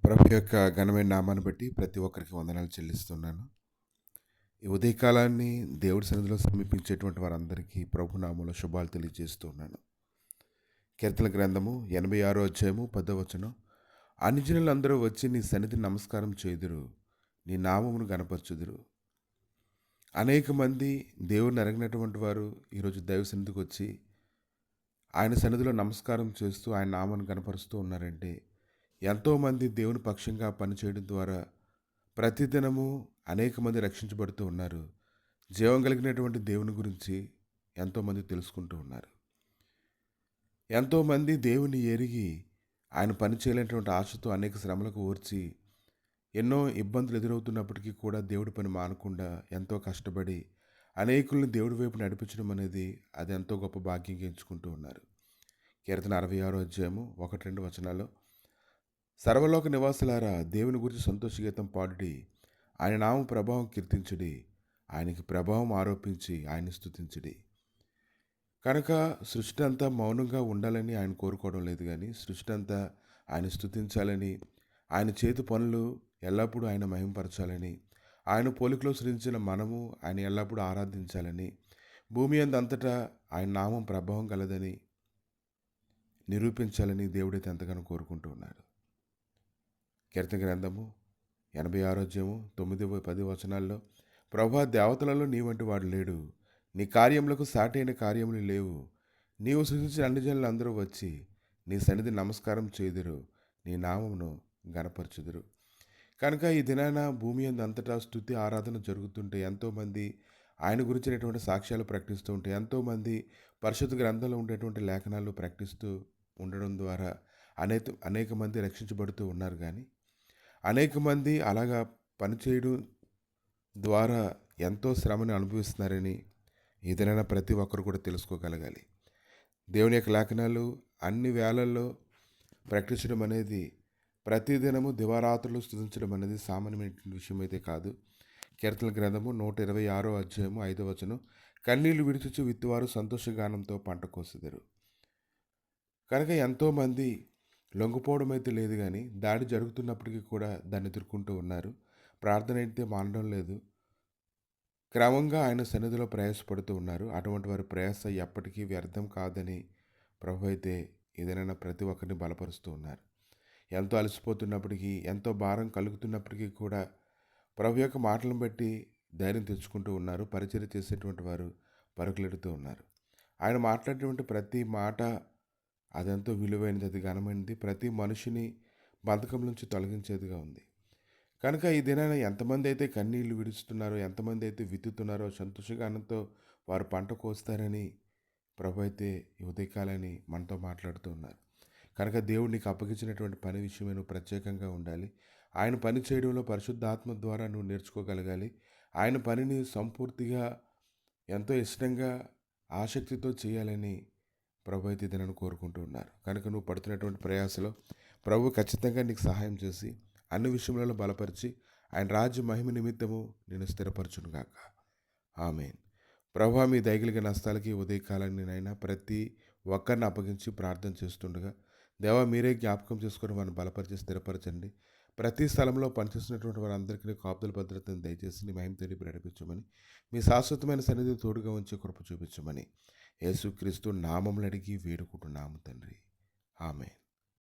ప్రభు యొక్క ఘనమైన నామాన్ని బట్టి ప్రతి ఒక్కరికి వందనాలు చెల్లిస్తున్నాను. ఈ ఉదయకాలాన్ని దేవుడి సన్నిధిలో సమీపించేటువంటి వారందరికీ ప్రభు నామంలో శుభాలు తెలియజేస్తున్నాను. కీర్తన గ్రంథము 86 అధ్యాయము 10వ వచనం. అన్యజనులందరూ వచ్చి నీ సన్నిధిని నమస్కారం చేయుదురు, నీ నామమును గణపరచుదురు. అనేక మంది దేవుని ఎరగినటువంటి వారు ఈరోజు దైవ సన్నిధికి వచ్చి ఆయన సన్నిధిలో నమస్కారం చేస్తూ ఆయన నామాన్ని గణపరుస్తూ ఉన్నారంటే, ఎంతోమంది దేవుని పక్షంగా పనిచేయడం ద్వారా ప్రతిదినము అనేక మంది రక్షించబడుతూ ఉన్నారు. జీవం కలిగినటువంటి దేవుని గురించి ఎంతోమంది తెలుసుకుంటూ ఉన్నారు. ఎంతోమంది దేవుని ఎరిగి ఆయన పని చేయలేనటువంటి ఆశతో అనేక శ్రమలకు ఓర్చి ఎన్నో ఇబ్బందులు ఎదురవుతున్నప్పటికీ కూడా దేవుడి పని మానకుండా ఎంతో కష్టపడి అనేకుల్ని దేవుడి వైపు నడిపించడం అనేది అది ఎంతో గొప్ప భాగ్యంగా ఎంచుకుంటూ ఉన్నారు. కీర్తన 66 అధ్యాయము 1-2 వచనాల్లో, సర్వలోక నివాసులారా దేవుని గురించి సంతోషగీతం పాడుడి, ఆయన నామ ప్రభావం కీర్తించుడి, ఆయనకి ప్రభావం ఆరోపించి ఆయన్ని స్తుతించుడి. కనుక సృష్టి అంతా మౌనంగా ఉండాలని ఆయన కోరుకోవడం లేదు, కానీ సృష్టి అంతా ఆయన స్తుతించాలని, ఆయన చేతి పనులు ఎల్లప్పుడూ ఆయన మహిమపరచాలని, ఆయన పోలికలో సృజించిన మనము ఆయన ఎల్లప్పుడూ ఆరాధించాలని, భూమి అంతటా ఆయన నామం ప్రభావం కలదని నిరూపించాలని దేవుడైతే ఎంతగానో కోరుకుంటూ ఉన్నారు. కీర్తన గ్రంథము 86 అధ్యాయము 9-10 వచనాల్లో, ప్రభా దేవతలలో నీ వంటి వాడు లేడు, నీ కార్యములకు సాటైన కార్యములు లేవు, నీవు సృజించిన అన్ని జనులు అందరూ వచ్చి నీ సన్నిధి నమస్కారం చేయుదురు, నీ నామమును గణపరచుదురు. కనుక ఈ దినాన భూమి అంతటా స్తుతి ఆరాధన జరుగుతుంటే, ఎంతోమంది ఆయన గురించినటువంటి సాక్ష్యాలు ప్రకటిస్తూ ఉంటే, ఎంతోమంది పరిశుద్ధ గ్రంథంలో ఉండేటువంటి లేఖనాలు ప్రకటిస్తూ ఉండడం ద్వారా అనేక మంది రక్షించబడుతూ ఉన్నారు. కానీ అనేక మంది అలాగా పనిచేయడం ద్వారా ఎంతో శ్రమను అనుభవిస్తున్నారని ఏదైనా ప్రతి ఒక్కరు కూడా తెలుసుకోగలగాలి. దేవుని యొక్క లేఖనాలు అన్ని వేళల్లో ప్రకటించడం అనేది, ప్రతిదినము దివారాత్రులు స్తుతించడం అనేది సామాన్యమైన విషయం అయితే కాదు. కీర్తన గ్రంథము 126 అధ్యాయము 5వ వచనం, కన్నీళ్లు విడిచుచు విత్తువారు సంతోషగానంతో పంట కోసెదరు. కనుక ఎంతోమంది లొంగిపోవడం అయితే లేదు, కానీ దాడి జరుగుతున్నప్పటికీ కూడా దాన్ని ఎదుర్కొంటూ ఉన్నారు. ప్రార్థన అయితే మానడం లేదు. క్రమంగా ఆయన సన్నిధిలో ప్రయాసపడుతూ ఉన్నారు. అటువంటి వారి ప్రయాస ఎప్పటికీ వ్యర్థం కాదని ప్రభు అయితే ఏదైనా ప్రతి ఒక్కరిని బలపరుస్తూ ఉన్నారు. ఎంతో అలసిపోతున్నప్పటికీ, ఎంతో భారం కలుగుతున్నప్పటికీ కూడా ప్రభు యొక్క మాటలను బట్టి ధైర్యం తెచ్చుకుంటూ ఉన్నారు. పరిచర్య చేసేటువంటి వారు పరుగులెడుతూ ఉన్నారు. ఆయన మాట్లాడేటువంటి ప్రతి మాట అదెంతో విలువైనది, అది ఘనమైనది, ప్రతి మనిషిని బంధకం నుంచి తొలగించేదిగా ఉంది. కనుక ఈ దినాన ఎంతమంది అయితే కన్నీళ్లు విడుస్తున్నారో, ఎంతమంది అయితే విత్తుతున్నారో, సంతోషగానంతో వారు పంట కోస్తారని ప్రభు అయితే ఈ ఉదయకాలని మనతో మాట్లాడుతూ ఉన్నారు. కనుక దేవుడు నీకు అప్పగించినటువంటి పని విషయమే నువ్వు ప్రత్యేకంగా ఉండాలి. ఆయన పని చేయడంలో పరిశుద్ధాత్మ ద్వారా నువ్వు నేర్చుకోగలగాలి. ఆయన పనిని సంపూర్తిగా ఎంతో ఇష్టంగా ఆసక్తితో చేయాలని ప్రభు అయితే దీనిని కోరుకుంటూ ఉన్నారు. కనుక నువ్వు పడుతున్నటువంటి ప్రయాసలో ప్రభు ఖచ్చితంగా నీకు సహాయం చేసి అన్ని విషయంలో బలపరిచి ఆయన రాజ్య మహిమ నిమిత్తము నేను స్థిరపరచునుగాక. ఆమేన్. ప్రభు మీ దయగలిగిన నష్టాలకి ఉదయకాలాన్ని నైనా ప్రతి ఒక్కరిని అప్పగించి ప్రార్థన చేస్తుండగా, దేవా మీరే జ్ఞాపకం చేసుకొని వారిని బలపరిచి స్థిరపరచండి. ప్రతి స్థలంలో పనిచేస్తున్నటువంటి వారందరికీ కాపుదల భద్రతను దయచేసి నీ మహిమ తెలిపి నడిపించమని, మీ శాశ్వతమైన సన్నిధి తోడుగా ఉంచి కృప చూపించమని యేసుక్రీస్తు నామములు అడిగి వేడుకుంటున్నాము తండ్రి. ఆమేన్.